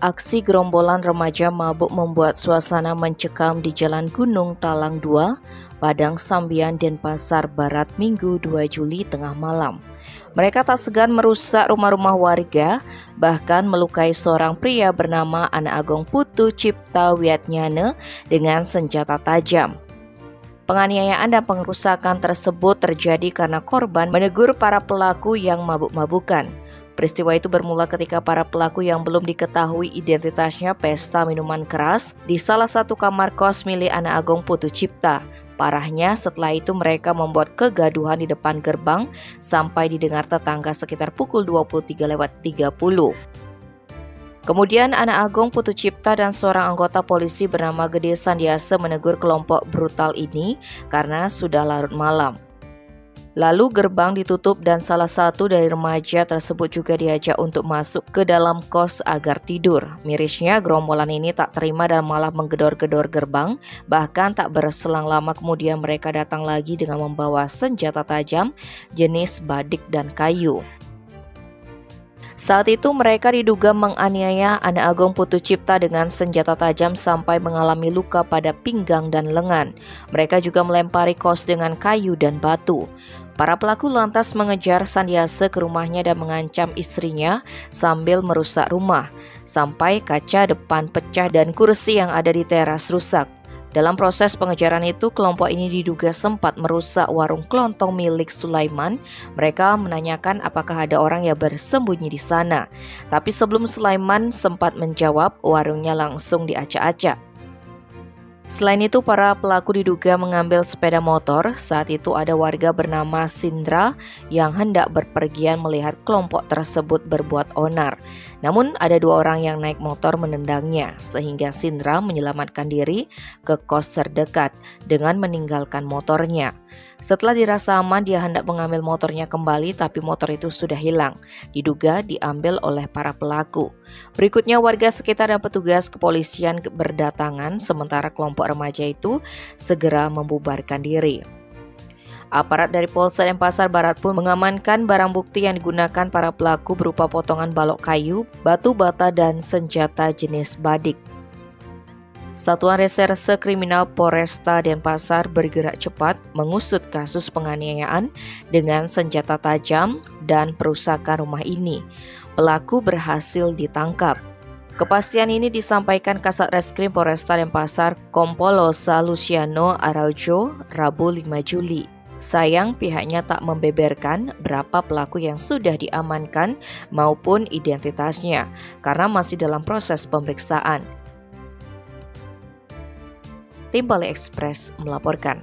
Aksi gerombolan remaja mabuk membuat suasana mencekam di Jalan Gunung Talang 2, Padang Sambian, Denpasar Barat, Minggu 2 Juli tengah malam. Mereka tak segan merusak rumah-rumah warga, bahkan melukai seorang pria bernama Anaagung Putu Cipta Wiatnyana dengan senjata tajam. Penganiayaan dan pengerusakan tersebut terjadi karena korban menegur para pelaku yang mabuk-mabukan. Peristiwa itu bermula ketika para pelaku yang belum diketahui identitasnya pesta minuman keras di salah satu kamar kos milik Anaagung Putu Cipta. Parahnya, setelah itu mereka membuat kegaduhan di depan gerbang sampai didengar tetangga sekitar pukul 23.30. Kemudian Anaagung Putu Cipta dan seorang anggota polisi bernama Gede Sandiasa menegur kelompok brutal ini karena sudah larut malam. Lalu gerbang ditutup dan salah satu dari remaja tersebut juga diajak untuk masuk ke dalam kos agar tidur. Mirisnya, gerombolan ini tak terima dan malah menggedor-gedor gerbang. Bahkan tak berselang lama kemudian mereka datang lagi dengan membawa senjata tajam jenis badik dan kayu. Saat itu mereka diduga menganiaya Anaagung Putu Cipta dengan senjata tajam sampai mengalami luka pada pinggang dan lengan. Mereka juga melempari kos dengan kayu dan batu. Para pelaku lantas mengejar Sandiasa ke rumahnya dan mengancam istrinya sambil merusak rumah, sampai kaca depan pecah dan kursi yang ada di teras rusak. Dalam proses pengejaran itu, kelompok ini diduga sempat merusak warung kelontong milik Sulaiman. Mereka menanyakan apakah ada orang yang bersembunyi di sana. Tapi sebelum Sulaiman sempat menjawab, warungnya langsung diacak-acak. Selain itu, para pelaku diduga mengambil sepeda motor. Saat itu ada warga bernama Sindra yang hendak berpergian melihat kelompok tersebut berbuat onar. Namun ada dua orang yang naik motor menendangnya, sehingga Sindra menyelamatkan diri ke kos terdekat dengan meninggalkan motornya. Setelah dirasa aman, dia hendak mengambil motornya kembali, tapi motor itu sudah hilang. Diduga diambil oleh para pelaku. Berikutnya warga sekitar dan petugas kepolisian berdatangan, sementara kelompok remaja itu segera membubarkan diri. Aparat dari Polsek Denpasar Barat pun mengamankan barang bukti yang digunakan para pelaku berupa potongan balok kayu, batu bata, dan senjata jenis badik. Satuan Reserse Kriminal Polresta Denpasar bergerak cepat mengusut kasus penganiayaan dengan senjata tajam dan perusakan rumah ini. Pelaku berhasil ditangkap. Kepastian ini disampaikan Kasat Reskrim Polresta Denpasar Kompolosa Luciano Araujo Rabu 5 Juli. Sayang, pihaknya tak membeberkan berapa pelaku yang sudah diamankan maupun identitasnya karena masih dalam proses pemeriksaan. Tim Bali Express melaporkan.